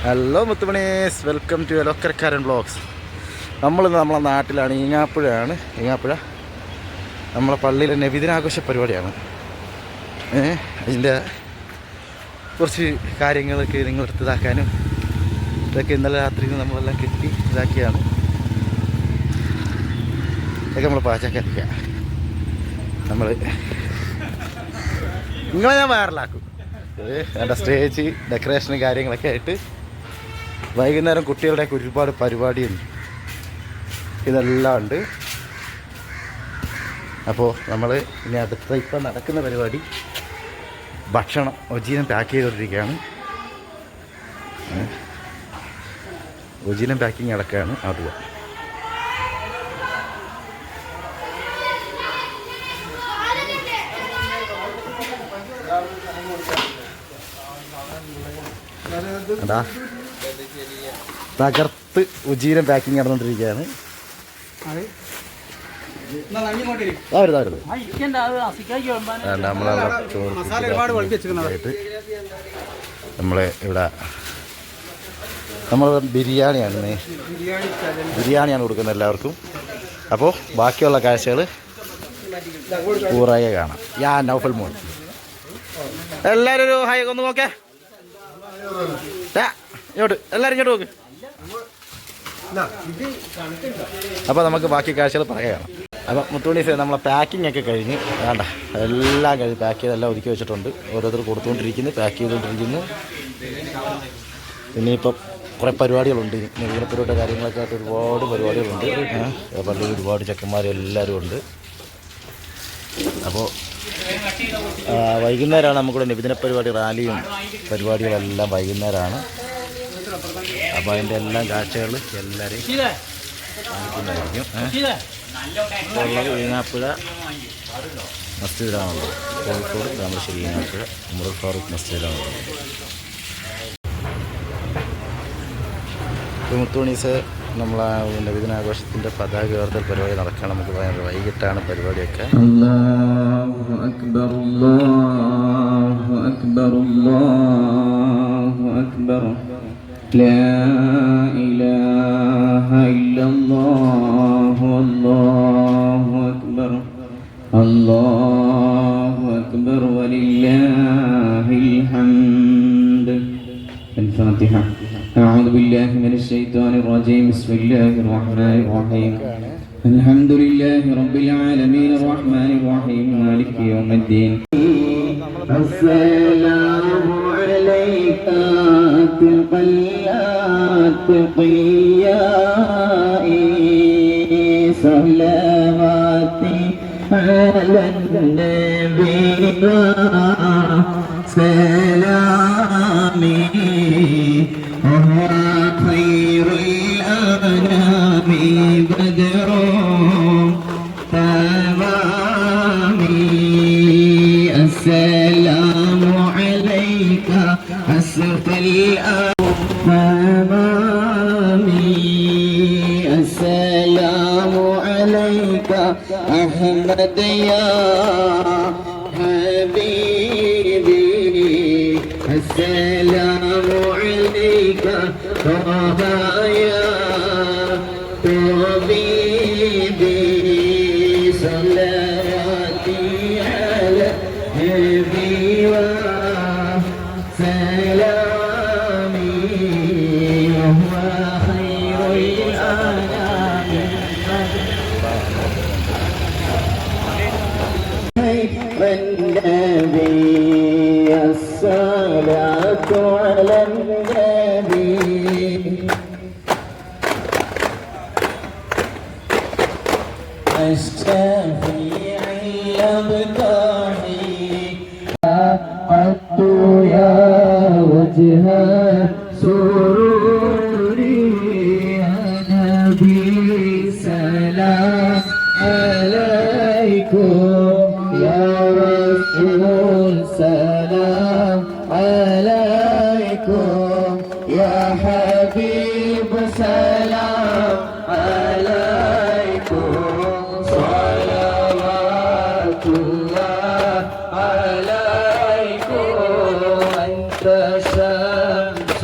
Hello മുത്തുമണീസ്, welcome to എലോക്കരക്കാരൻ vlogs. നമ്മളിന്ന് നമ്മളെ നാട്ടിലാണ്, ഈങ്ങാപ്പുഴ നമ്മളെ പള്ളിയിലെ നബിദിനാഘോഷ പരിപാടിയാണ്. അതിൻ്റെ കുറച്ച് കാര്യങ്ങളൊക്കെ നിങ്ങളെടുത്ത് ഇതാക്കാനും ഇതൊക്കെ ഇന്നലെ രാത്രിയിൽ നമ്മളെല്ലാം കിട്ടി ഇതാക്കിയാണ്. ഇതൊക്കെ നമ്മൾ പാചകമാക്കുക. നിങ്ങളെ ഞാൻ വൈറലാക്കും. എൻ്റെ സ്റ്റേജ് ഡെക്കറേഷനും കാര്യങ്ങളൊക്കെ ആയിട്ട് വൈകുന്നേരം കുട്ടികളുടെയൊക്കെ ഒരുപാട് പരിപാടിയുണ്ട്, ഇതെല്ലാം ഉണ്ട്. അപ്പോൾ നമ്മൾ ഇനി അടുത്ത ഇപ്പം നടക്കുന്ന പരിപാടി ഭക്ഷണം ഒജീനം പാക്ക് ചെയ്തുകൊണ്ടിരിക്കുകയാണ്. ഒജീനം പാക്കിങ് നടക്കുകയാണ്. അവിടെ അതാ തകർത്ത് ഉജീരം പാക്കിങ് നടന്നുകൊണ്ടിരിക്കുകയാണ്. നമ്മളെ ഇവിടെ നമ്മൾ ബിരിയാണിയാണ് കൊടുക്കുന്നത് എല്ലാവർക്കും. അപ്പോൾ ബാക്കിയുള്ള കാഴ്ചകൾ പൂറായി കാണാം. നൗഫൽ മോൻ എല്ലാവരും ഒരു ഹായ് ഒന്ന് നോക്കേ. എല്ലാവരും ഇങ്ങോട്ട് നോക്ക്. അപ്പോൾ നമുക്ക് ബാക്കി കാഴ്ചകൾ പറയാം. അപ്പം മുത്തുമണീസ് നമ്മളെ പാക്കിംഗ് ഒക്കെ കഴിഞ്ഞ് വേണ്ട എല്ലാം കഴിഞ്ഞ് പാക്ക് ചെയ്തെല്ലാം ഒതുക്കി വെച്ചിട്ടുണ്ട്. ഓരോരുത്തർ കൊടുത്തുകൊണ്ടിരിക്കുന്നു, പാക്ക് ചെയ്തുകൊണ്ടിരിക്കുന്നു. ഇനിയിപ്പം കുറേ പരിപാടികളുണ്ട്. നികുതിപ്പുരയുടെ കാര്യങ്ങളൊക്കെ ആയിട്ട് ഒരുപാട് പരിപാടികളുണ്ട്. പള്ളിയിൽ ഒരുപാട് ചെക്കന്മാരും എല്ലാവരും ഉണ്ട്. അപ്പോൾ വൈകുന്നേരമാണ് നമുക്കിവിടെ നബിദിന പരിപാടി, റാലിയും പരിപാടികളെല്ലാം വൈകുന്നേരമാണ്. അപ്പോൾ അതിൻ്റെ എല്ലാം കാഴ്ചകൾ എല്ലാവരെയും കാണിക്കുന്നതായിരിക്കും. ഇപ്പോൾ ഉള്ളത് ഈങ്ങാപ്പുഴ മസ്ജിദിലാണുള്ളത്. കോഴിക്കോട് താമരശ്ശേരി ഈങ്ങാപ്പുഴ ഉമർ ഫാറൂഖ് മസ്ജിദിലാണുള്ളത്. മുത്തുമണീസ് നമ്മളെ നബിദിനാഘോഷത്തിൻ്റെ പതാക ഉയർത്തൽ പരിപാടി നടക്കണം. നമുക്ക് ഭയങ്കര വൈകിട്ടാണ് പരിപാടിയൊക്കെ. അല്ലാഹു അക്ബർ അല്ലാഹു അക്ബർ അല്ലാഹു അക്ബർ ലാ ഇലാഹ ഇല്ലല്ലാഹു അല്ലാഹു അക്ബർ അല്ലാഹു അക്ബർ വലില്ലാഹിൽ ഹംദ്. الفاتحة. أعوذ بالله من الشيطان الرجيم. بسم الله الرحمن الرحيم. الحمد لله رب العالمين الرحمن الرحيم مالك يوم الدين. السلام عليك تقيات قيائي صلواتي على النبي سلامي وهو خير الأنام بدر تمامي. السلام عليك أسف الأمامي. السلام عليك أحمد يا حبيبي. السلام عليك طه يا طبيبي. صلاتي على نبي وسلامي وهو خير الأنام. النبي الصلاة على النبي. الشفيع الأبطحي قدت يا وجه سروري يا نبي سلام عليكم يا رسول سلام عليكم يا حبيب سلام عليكم صلوات الله عليكم أنت شمس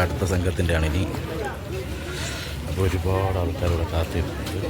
അടുത്ത സംഘത്തിൻ്റെ ആണ് ഇനി. അപ്പോൾ ഒരുപാട് ആൾക്കാരിവിടെ കാത്തിരിപ്പുണ്ട്.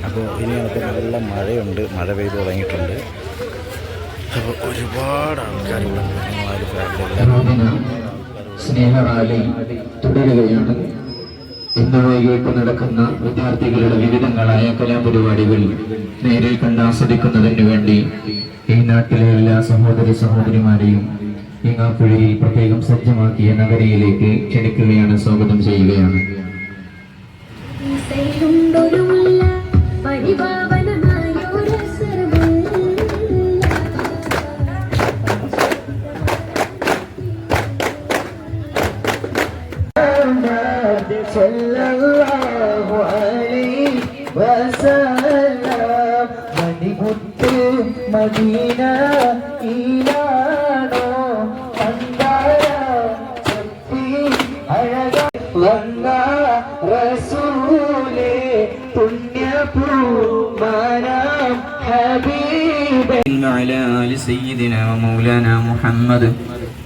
അപ്പോൾ ഇനി നമുക്ക് നല്ല മഴയുണ്ട്, മഴ പെയ്ത് തുടങ്ങിയിട്ടുണ്ട്. അപ്പോൾ ഒരുപാട് ആൾക്കാർ ഇവിടെ സ്നേഹറാലി തുടരുകയാണ്. ഇന്ന് വൈകിട്ട് നടക്കുന്ന വിദ്യാർത്ഥികളുടെ വിവിധങ്ങളായ കലാപരിപാടികൾ നേരിൽ കണ്ട് ആസ്വദിക്കുന്നതിന് വേണ്ടി ഈ നാട്ടിലെ എല്ലാ സഹോദരി സഹോദരിമാരെയും ഈങ്ങാപ്പുഴയിൽ പ്രത്യേകം സജ്ജമാക്കിയ നഗരിയിലേക്ക് ക്ഷണിക്കുകയാണ്, സ്വാഗതം ചെയ്യുകയാണ്. മദീന ഈനാണോ അന്താര ചൊപ്പി അഴക വന്ന റസൂലേ പുണ്യപൂമാനാം ഹബീബ് على آل سيدنا ومولانا محمد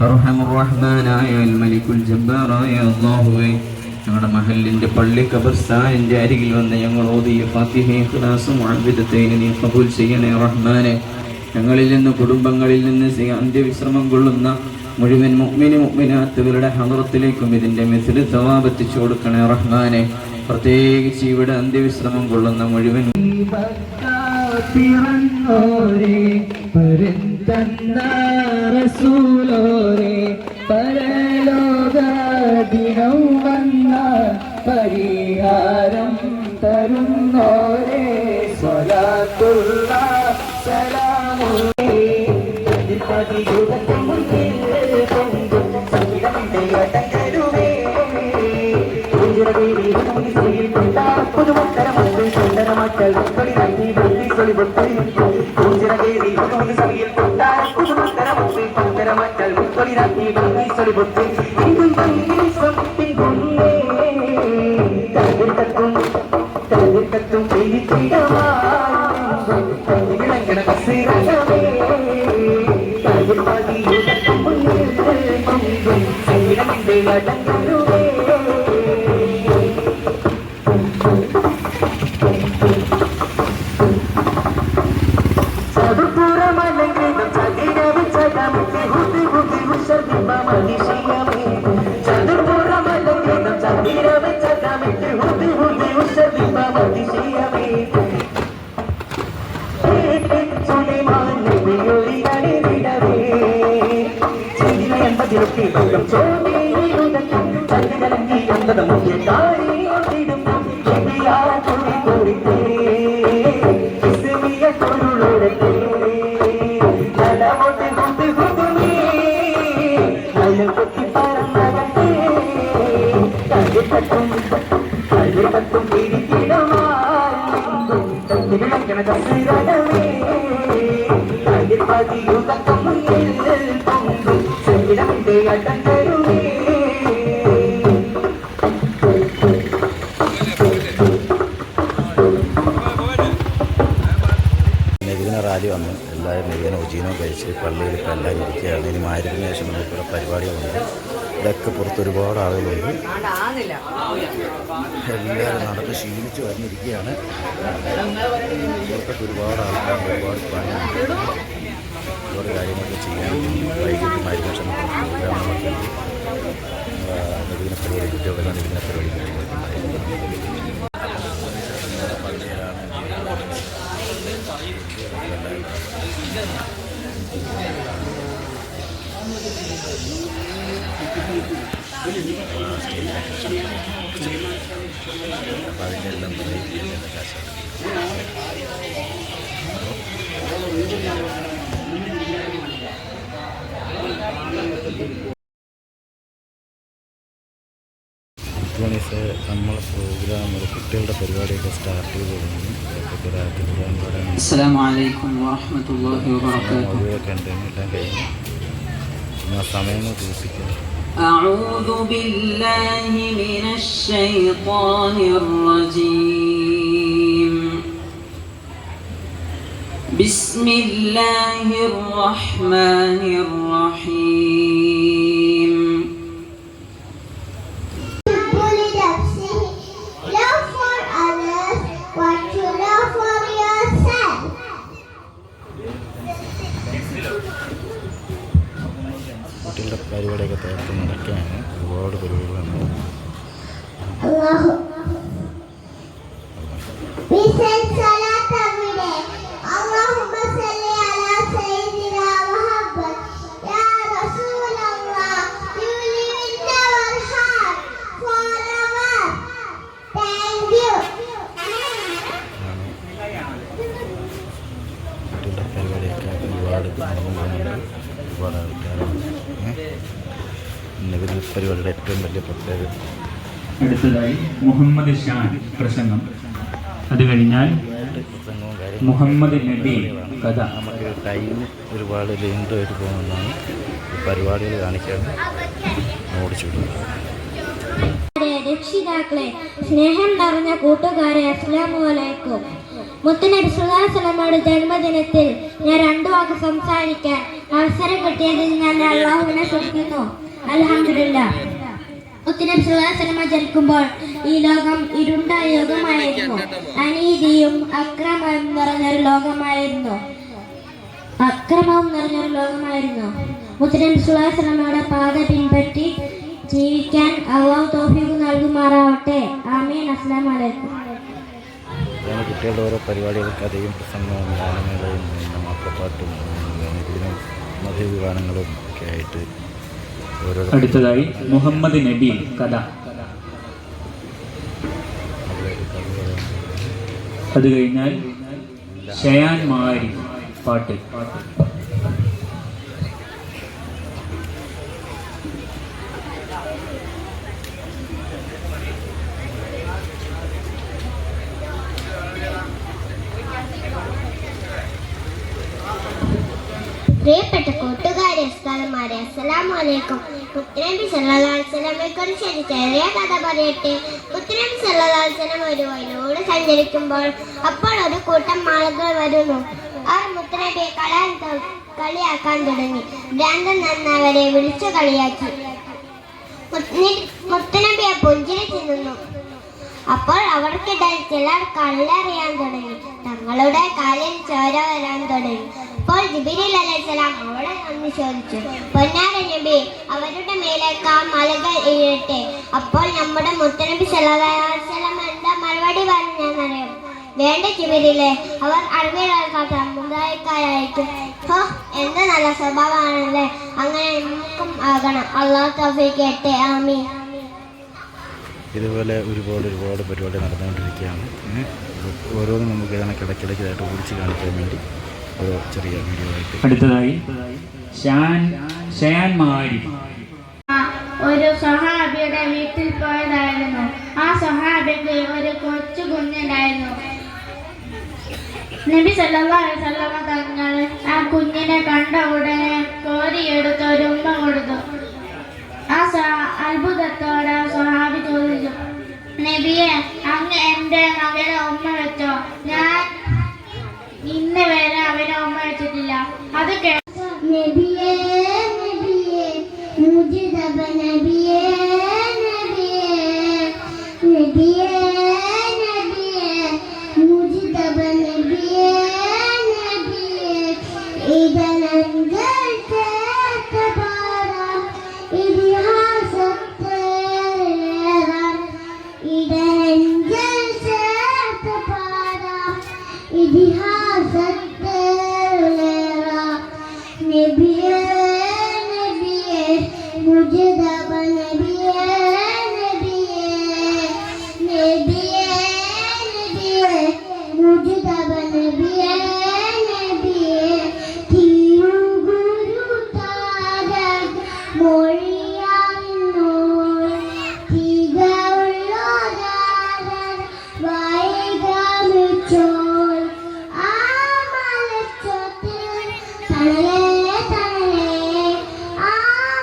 أرحم الرحمن يا الملك الجبار يا الله. ഞങ്ങളുടെ മഹലിന്റെ പള്ളി ഖബർസ്ഥാനിന്റെ അരികിൽ വന്ന് ഞങ്ങൾ ഓതിയ ഫാത്തിഹ ഇഖ്ലാസും മുഅവ്വിദത്തൈനി നീ ഖബൂൽ ചെയ്യണേ റഹ്മാനെ. ഞങ്ങളിൽ നിന്ന് കുടുംബങ്ങളിൽ നിന്ന് അന്ത്യവിശ്രമം കൊള്ളുന്ന മുഴുവൻ മുഅ്മിനി മുഅ്മിനാത്തുകളുടെ ഹദറത്തിലേക്കും ഇതിന്റെ മിസ്ല് സവാബ് എത്തിച്ചു കൊടുക്കണേ റഹ്മാനെ. പ്രത്യേകിച്ച് ഇവിടെ അന്ത്യവിശ്രമം കൊള്ളുന്ന മുഴുവൻ പരലോകദിനം വന്ന പരിഹാരം തരുന്നോരേ സ്വലാത്തുള്ള സലാമുള്ളേ സുന്ദരമക്കൾ റാലി വന്നു. എല്ലാവരും നെയ്യനോ ഉജീനോ കഴിച്ച് പള്ളിയിൽ ഇപ്പോൾ എല്ലാവരും ഇരിക്കുകയാണ്. ഇനി മാരിന് ശേഷം നമുക്കിവിടെ പരിപാടികളുണ്ട്. ഇതൊക്കെ പുറത്ത് ഒരുപാട് ആളുകളുണ്ട്. എല്ലാവരും നടന്ന് ക്ഷീണിച്ച് വന്നിരിക്കുകയാണ്. പുറത്തൊക്കെ ഒരുപാട് ആൾക്കാർ, ഒരുപാട് പണിയുണ്ട്, ഒരുപാട് കാര്യങ്ങളൊക്കെ ചെയ്യാൻ. വൈകിട്ട് മാരിന് ശേഷം പ്രോഗ്രാമുകളൊക്കെ ഉണ്ട്. നവീന പരിപാടി കുട്ടികളുടെ നവീന പരിപാടി അതിൻ്റെ എല്ലാം നമ്മളെ പ്രോഗ്രാം കുട്ടികളുടെ പരിപാടിയൊക്കെ സ്റ്റാർട്ട് ചെയ്ത് തുടങ്ങി. അസ്സലാമു അലൈക്കും വറഹ്മത്തുള്ളാഹി വബറകാതുഹു. എല്ലാം കഴിഞ്ഞു. സമയങ്ങൾ തീർച്ചയായും أعوذ بالله من الشيطان الرجيم. بسم الله الرحمن الرحيم. Love for others, what you love. ഇത് നടന്നു പോകുന്നുണ്ട്. ഒരുപാട് ആൾക്കാരാണ്. നബിദിന പരിപാടിയുടെ ഏറ്റവും വലിയ പ്രത്യേകത. അടുത്തതായി മുഹമ്മദ് ഷാൻ പ്രസംഗം. അത് കഴിഞ്ഞാൽ പ്രസംഗവും കാര്യങ്ങളും മുഹമ്മദ് നബി കഥ. നമുക്ക് ടൈം ഒരുപാട് ലെങ്തായിട്ട് പോകുന്നതാണ് പരിപാടികൾ കാണിക്കാൻ ഓടിച്ചു വിടുന്നത്. രക്ഷിതാക്കളെ, സ്നേഹം നിറഞ്ഞ കൂട്ടുകാരെ, അസ്സലാമു അലൈക്കും. മുത്തുനബി സല്ലല്ലാഹു അലൈഹി വസല്ലമയുടെ ജന്മദിനത്തിൽ ഞാൻ 2 വാക്ക് സംസാരിക്കാൻ അവസരം കിട്ടിയതിൽ ഞാൻ അല്ലാഹുവിനെ സ്തുതിക്കുന്നു. അൽഹംദുലില്ലാഹ്. മുത്തുനബി സല്ലല്ലാഹു അലൈഹി വസല്ലമ ജനിക്കുമ്പോൾ ഈ ലോകം ഇരുണ്ട യുഗമായിരുന്നു. അനീതിയും അക്രമവും നിറഞ്ഞൊരു ലോകമായിരുന്നു. മുത്തുനബി സല്ലല്ലാഹു അലൈഹി വസല്ലമയുടെ പാത പിൻപറ്റി ജീവിക്കാൻ അല്ലാഹു തൗഫീഖ് നൽകുമാറാവട്ടെ. ആമീൻ. അസ്സലാമു അലൈക്കും. കുട്ടികളുടെ ഓരോ പരിപാടികൾക്ക് അധികം പ്രസംഗവും ഗാനമേളയും മാപ്പിളപ്പാട്ടും ഇതിനും മധുഗാനങ്ങളും ഒക്കെ ആയിട്ട് ഓരോ. അടുത്തതായി മുഹമ്മദ് നബി കഥ. അത് കഴിഞ്ഞാൽ ഷയാൻ മാരി പാട്ട്. പ്രിയപ്പെട്ട കൂട്ടുകാരെ, ഉസ്താദുമാരെ, അസ്സലാമു അലൈക്കും. മുത്തുനബി സല്ലല്ലാഹു അലൈഹി വസല്ലമയെ കുറിച്ച് ഒരു ചെറിയ കഥ പറയട്ടെ. മുത്തുനബി സല്ലല്ലാഹു അലൈഹി വസല്ലം ഒരു വഴിയിലൂടെ സഞ്ചരിക്കുമ്പോൾ അപ്പോൾ ഒരു കൂട്ടം ആളുകൾ വരുന്നു. അവർ മുത്തുനബിയെ കളിയാക്കാൻ തുടങ്ങി. ഭ്രാന്തൻ എന്നവരെ വിളിച്ചു കളിയാക്കി. മുത്തുനബിയെ പുഞ്ചിരി തിന്നുന്നു. അപ്പോൾ അവർക്കിടയിൽ ചിലർ കല്ലെറിയാൻ തുടങ്ങി. തങ്ങളുടെ കാലിൽ ചോര വരാൻ തുടങ്ങി. അപ്പോൾ ജിബ്രീൽ അലൈഹിസ്സലാം അവളെ നന്ദി ചോദിച്ചു. പൊന്നാര നബി, അവരുടെ മേലേക്ക് ആ മലകൾ ഇഴട്ടെ. അപ്പോൾ നമ്മുടെ മുത്തുനബി സല്ലല്ലാഹു അലൈഹി വസല്ലം എന്താ മറുപടി പറഞ്ഞെന്നറിയാം? വേണ്ട ജിബ്രീലെ, അവർ അറിവില്ലാത്ത സമുദായക്കാരായിരിക്കും. ഹോ, എന്ത് നല്ല സ്വഭാവമാണല്ലേ. അങ്ങനെ നമുക്കും ആകണം. അല്ലാഹു തൗഫീഖ് ചെയ്യട്ടെ. ആമീൻ. ഇതുപോലെ ഒരുപാട് പരിപാടി നടന്നുകൊണ്ടിരിക്കുകയാണ്. ഓരോന്നും നമുക്ക് ഇടയ്ക്കിടയ്ക്കായിട്ട് ഓടിച്ച് കാണിക്കാൻ വേണ്ടി ഓരോ ചെറിയ വീഡിയോ ആയിട്ട്. അടുത്തതായി ഷയാൻ മാരി. ഒരു സ്വഹാബിയുടെ വീട്ടിൽ പോയതായിരുന്നു. ആ സ്വഹാബിക്ക് ഒരു കൊച്ചു കുഞ്ഞുണ്ടായിരുന്നു. നബി സല്ലല്ലാഹു അലൈഹി വസല്ലം തങ്ങൾ ആ കുഞ്ഞിനെ കണ്ട ഉടനെ കോരിയെടുത്ത് ഒരു ഉമ്മ കൊടുത്തു. ആ അത്ഭുതത്തോടെ സ്വഹാബി ചോദിച്ചു, നബിയെ, അങ്ങ് എൻ്റെ മകനെ ഉമ്മ വെച്ചോ? ഞാൻ ഇന്ന് വരെ അവനെ ഉമ്മ വെച്ചിട്ടില്ല. അത് നബിയേ നബിയേ മുജിദബ നബിയേ നബിയേ നബിയേ നബിയേ മുജിദബ നബിയേ നബിയേ ഇദനൻജൽ തബാര ഇതിഹാസത്തെ ഇദനൻജൽ തബാര ഇതിഹാസത്തെ നബിയേ നബിയേ മുജിദബ നബിയേ നബിയേ നബിയേ നബിയേ മുജിദബ നബിയേ നബിയേ തിരുഗുരു താരക മൊഴിയാനോൾ തികവുള്ളോരാര വൈകാമിച്ചോൾ ആ മലച്ചോട്ടിൽ തണലേ തണലേ ആ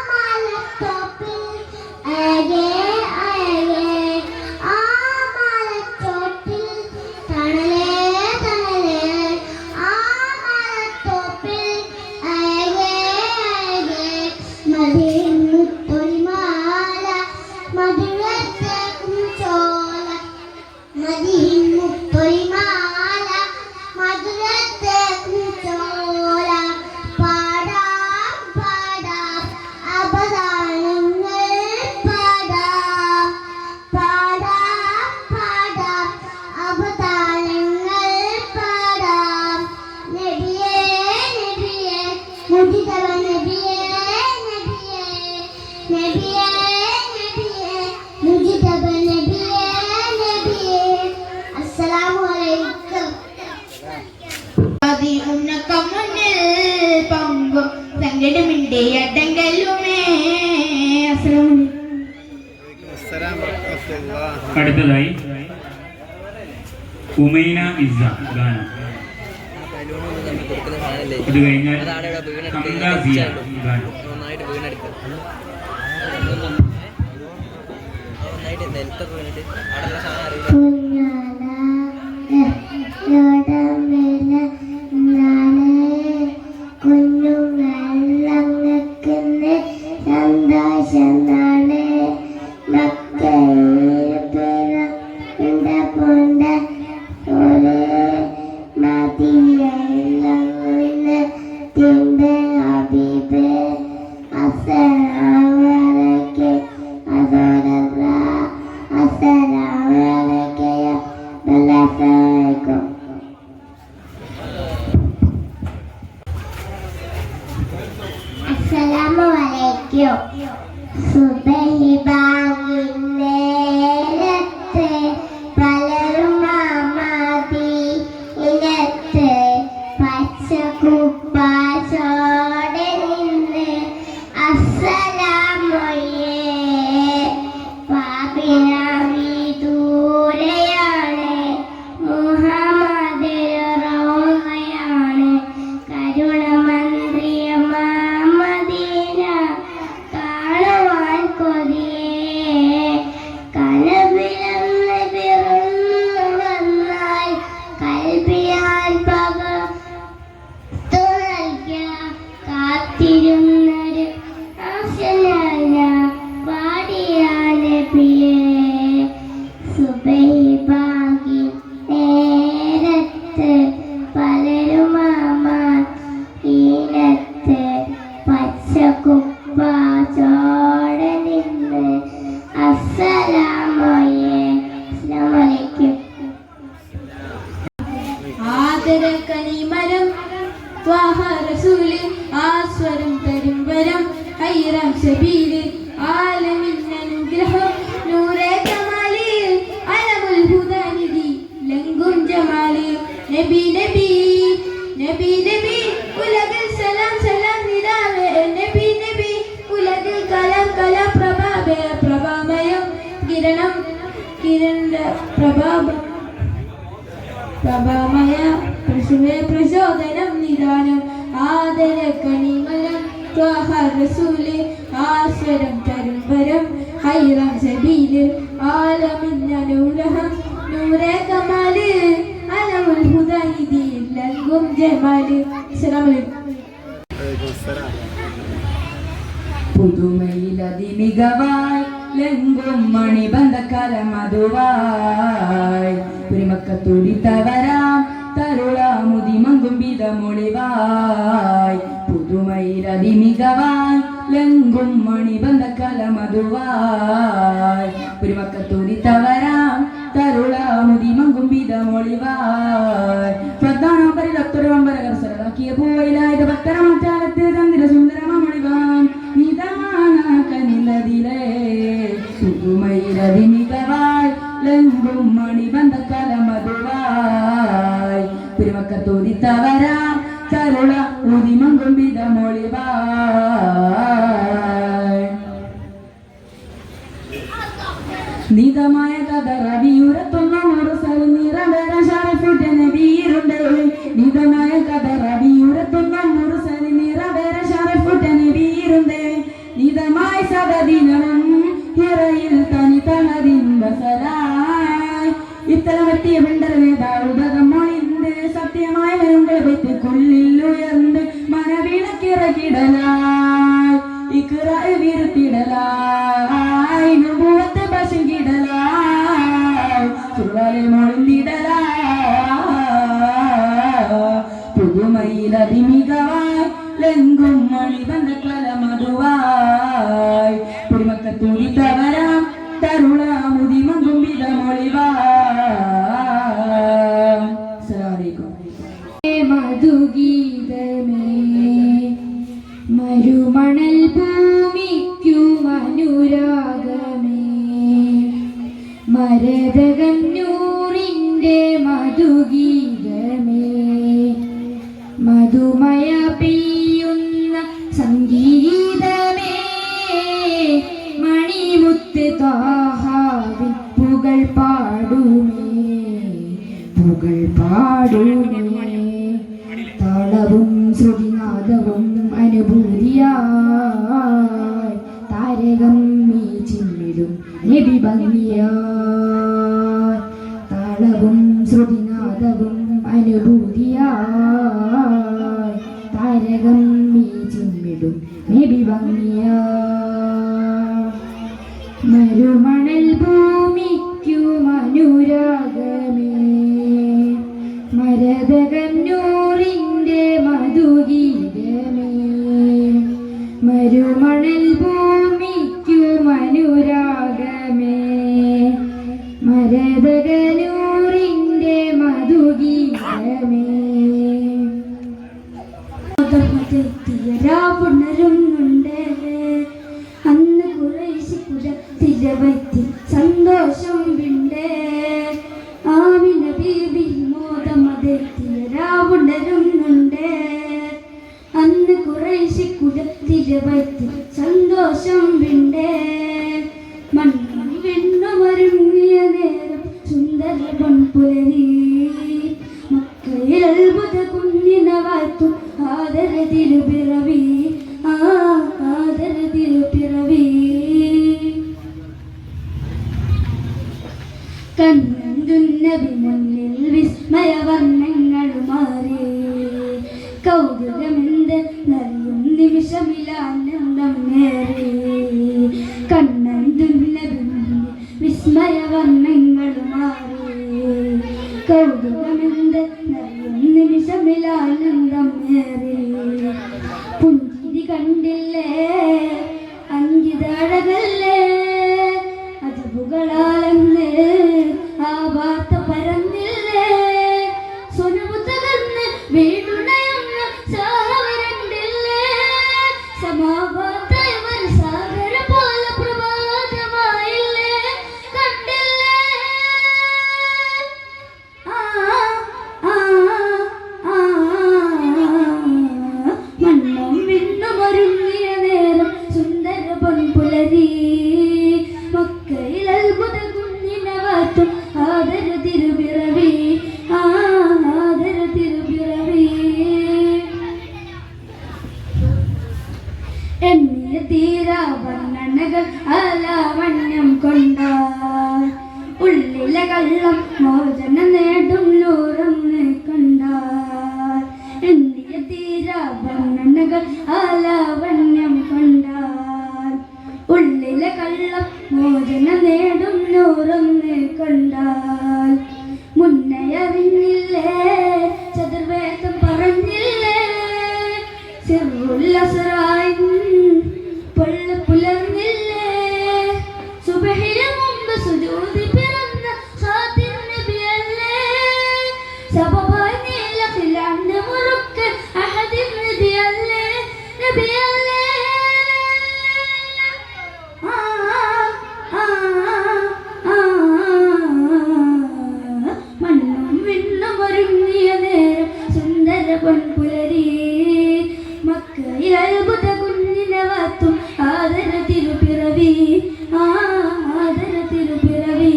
മലത്തോപ്പിൽ അഴകേ അഴകേ ആ മലച്ചോട്ടിൽ തണലേ തണലേ ആ മലത്തോപ്പിൽ അഴകേ അഴകേ മതിമുത്തൊലിമാല മധുരത്തേക്കും ചോല മതിമുത്തൊലിമാല മധുരത്തേക്കും ചോല പാടാം പാടാം അപദാനങ്ങൾ പാടാം പാടാം പാടാം അപദാനങ്ങൾ പാടാം നബിയേ നബിയേ മുജിദബ നബിയേ നബിയേ നബിയേ നബിയേ മുജിദബ നബിയേ നബിയേ. അസ്സലാമു അലൈക്കും. ഉന്നക്ക മുന്നിൽ മിണ്ടിടുമിണ്ടേ അടങ്കലുമേ. അടുത്തതായി ഉമൈന ഇസ ഗാനം. ഇത് കഴിഞ്ഞാൽ ഹംദ സിയ ഗാനം. കുഞ്ഞു വെള്ളങ്ങൾക്കിന്ന് സന്തോഷം നാളെ പൊണ്ട പോലെ മതിയെല്ലാം തിന്റെ ഹബീബ് അസ്സലാമലൈക്കും അസോദര അസ്സലാമലൈക്കും ബലസൈക്കും. അസ്സലാമലൈക്കും. സുബഹി ബാങ്കിൻ നേരത്ത് പലരും മദീനത്ത് പച്ചക്കുപ്പാച്ചോടെ നിന്ന് അസ്സലാമൊയ്യേ. പാപിനാമി ദൂരെയാണ് മുഹമ്മദ് റൗളയാണ് കരുണമന്ത്രിയ മദീന കാണുവാൻ കൊതിയേ. കനവിലന്ന് പിറന്നു വന്നാൽ കൽബിയാൽ പകർത്തു നൽകിയ കാത്തിരുന്നൊരു ആശനായ പാടിയ നബിയേ. സുബഹി ബാങ്കി നേരത്ത് പലരും ഈനത്ത് പച്ചക്കുപ്പാച്ചോടെ നിന്ന് അസ്സലാമോയേ. അസ്സലാമലൈക്കും. ആദരക്കനിമരം ത്വാഹ റസൂല് ആസ്വരം തരും വരം ഹൈറാം സബീല് ആലമിൻ അനുഗ്രഹം നൂറേ കമാല് അലമുൽ ഹുദാനിധി ലംഘും ജമാല്. നബി നബി നബി നബി ഉലകിൽ സലാം സലാം നിലാവേ. നബി നബി ഉലകിൽ കലാം കലാം പ്രഭാവേ. പ്രഭാമയം കിരണം കിരണ്ട പ്രഭാമയ പ്രശുവേ പ്രചോദനം നിദാനം. ആദര കണിമലം ത്വാഹ റസൂല് ആസ്വരം തരും വരം ഹൈറാം സബീല് ആലമിൻ അനുഗ്രഹം നൂറേ കമാല് അലമുൽ ഹുദാനിധി ലംഘും ജമാല്. അസ്സലാമലൈക്കും. പുതുമയിലതിമികവായി ലംഘും മണിബന്ധക്കാല മധുവായി പിരിമക്കത്തുടിത്തവരാം തരുളാമുതി മങ്കും വിധമൊളിവായി. പുതുമയിലതിമികവായി ലംഘും മണിബന്ധക്കാല മധുവായി പിരിമക്കത്തുടിത്തവരാം തരുളാമുതി മങ്കും വിധമൊളിവായി. പ്രധാന പരിതത്തൊരുവമ്പരകർസരതാക്കിയ പൂവയിലായത് ഭക്തരമറ്റാലത്ത് ചന്ദ്ര സുന്ദരമൊളിവാൻ നിതമാനാക്കനിലതിലേ. പുതുമയിലതിമികവായി ലംഘും മണിബന്ധക്കാല മധുവായി പിരിമക്കത്തുടിത്തവരാം തരുള ഉതിമങ്കും വിധമൊളിവായി. നിതമായ കഥ റബിയുരത്തൊന്ന മുറസൽ നിറവേറ ഷറഫുറ്റ നബിയുണ്ട്. നിതമായ കഥ റബിയുരത്തൊന്ന മുറസൽ നിറവേറ ഷറഫുറ്റ നബിയുണ്ട്. നിതമായ സദദിനം ഹിറയിൽ തനി തളതിൻ വസലായി. ഇത്തലമെത്തിയ പിണ്ടരനെ ദാരുദകം മൊളിന്ത് സത്യമായ വെറുതെ കൊള്ളിൽ ഉയർന്ന് മനവിളക്കിറക്കിടലായി ഇക്റ വിരുത്തിടലായി നുബുവത്ത് പശുകിടലായി സുർവാലിൽ മൊളിന്തിടലായി. പുതുമയിലതിമികവായി ലംഘും മണിബന്ധക്കാല മധുവായി പിരിമക്കത്തുടിത്തവരാം തരുളാമുതി മങ്കും വിധമൊളിവായി. അസ്സലാമു അലൈക്കും. മധുഗീതമേ മരുമണൽ ഭൂമിക്കും അനുരാഗമേ മരതകന്നൂറിൻ്റെ മധുഗീതമേ മധുമയ പെയ്യുന്ന താളവും ശ്രുതിനാദവും അനുഭൂതിയായി താരകം നീ ചിമ്മിടും നബി ഭംഗിയായി താളവും ശ്രുതിനാദവും അനുഭൂതിയായി താരകം നീ ചിമ്മിടും നബി ഭംഗിയായി മരുമണൽ ഭൂമിക്കും അനുരാഗമേ മരതകം നൂറിൻ്റെ മധുഗീതമേ മരുമണൽ ഭൂമിക്കും അനുരാഗമേ മരതക നൂറിൻ്റെ മധുഗീതമേ പുണരുന്നുണ്ട് അന്ന് കുറേശ്ശിക്കുഴ തിരവത്തി സന്തോഷം വിണ്ട് ആമിന ബീബി മോദമതെത്തിയരാവുണരുന്നുണ്ട് അന്ന് കുറേശ്ശിക്കുഴ തിരവത്തി സന്തോഷം വിണ്ട് മണ്ണും വെണ്ണുമരുങ്ങിയ നേരം സുന്ദര പൊൻപുലരി മക്കയിൽ അത്ഭുത കുഞ്ഞിന വാർത്തു ആദര തിരുപിറവി ആദര തിരുപിറവി കണ്ണുന്നബി മുന്നിൽ വിസ്മയവർണ്ണങ്ങൾ മാറി കൗതുകമെന്ത് നറിയും നിമിഷമിലാനന്ദം നേറി കണ്ണുന്നബി മുന്നിൽ വിസ്മയവർണ്ണങ്ങൾ മാറി കൗതുകമെന്ത് നറിയും നിമിഷമിലാനന്ദം നേറി പുഞ്ചിരി കണ്ടില്ലേ അങ്കിതഴകല്ലേ അജബുകളാലെന്ന് ആ വാർത്ത പരന്നില്ലേ സ്വനമു തകർന്ന് വീടുണയുന്ന സാഹവരണ്ടില്ലേ സമാവാത്തവർ സാഗര പോലെ പ്രഭാതമായില്ലേ കണ്ടില്ലേ മണ്ണും വിണ്ണും ഒരുങ്ങിയ നേരം സുന്ദര പൊൻപുലരി മക്കയിൽ അത്ഭുത കുഞ്ഞിന വാർത്തും ആദര തിരുപിറവി ആദര തിരുപിറവി എണ്ണിയ തീരാ വർണ്ണനകൾ അലാവണ്യം കൊണ്ടാൽ ഉള്ളിലെ കള്ളം മോചന നേടും നൂറൊന്ന് കണ്ടാൽ എണ്ണിയ തീരാ വർണ്ണനകൾ അലാവണ്യം കൊണ്ടാൽ ഉള്ളിലെ കള്ളം മോചന നേടും നൂറൊന്ന് കണ്ടാൽ മുന്നേ അറിഞ്ഞില്ലേ ചതുർവേദം പറഞ്ഞില്ലേ സിറുല്ലസറായി പൊള്ള പുലർന്നില്ലേ സുബഹിന് മുമ്പ് സുജൂദി പിറന്ന ഖാതിർ നബിയല്ലേ സബബായി നീലഖിലാന്റെ മുറുക്ക് അഹദിൻ നബിയല്ലേ നബിയല്ലേ മണ്ണും വിണ്ണും ഒരുങ്ങിയ നേരം സുന്ദര പൊൻപുലരി മക്കയിൽ അത്ഭുത കുഞ്ഞിന വാർത്തും ആദര തിരുപിറവി ആദര തിരുപിറവി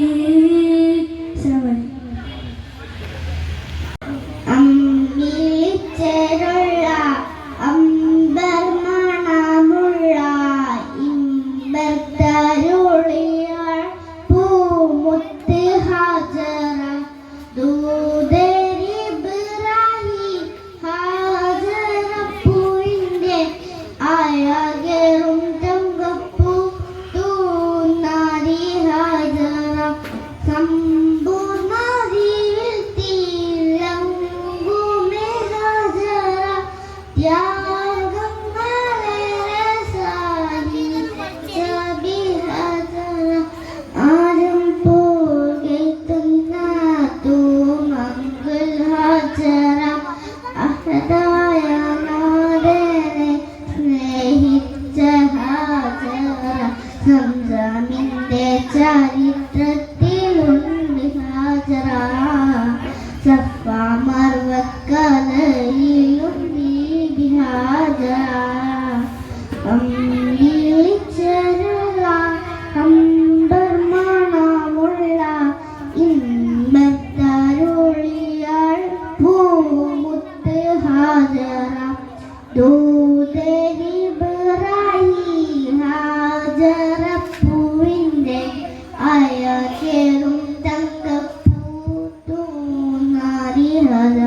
അമ്മിളിച്ചേരുള്ള അമ്പർ മണമുള്ള ഇമ്പത്തരുളിയാൾ പൂമുത്ത് ഹാജറ ദൂതരി ഇബ്രാഹിം ഹാജറ പൂവിൻ്റെ ആയാകേറും തങ്കപ്പൂ തൂന്നാരി ഹാജറ സമ്പൂർണ്ണതയിൽ തിളങ്ങുമേ ഹാജറ ത്യാഗങ്ങളേറെ സാധിച്ചബി ഹാജറ ആരും പോകെത്തുന്ന തൂമങ്കുൽ ഹാജറ അഹദായ നാഥനെ സ്നേഹിച്ച ഹാജറ സംസമിന്റെ ചരിത്രത്തിലുണ്ട് ഹാജറ സഫ മർവക്കലയിലും നീ ഹാജറ അമ്മിളിച്ചരുള്ള അമ്പർ മണമുള്ള ഇമ്പത്തരുളിയാൾ പൂ ഹാജറ ദൂതരിബ്രായി ഹാജറ പൂവിൻ്റെ അയകേറും തങ്കപ്പൂത്തുനാരി ഹദ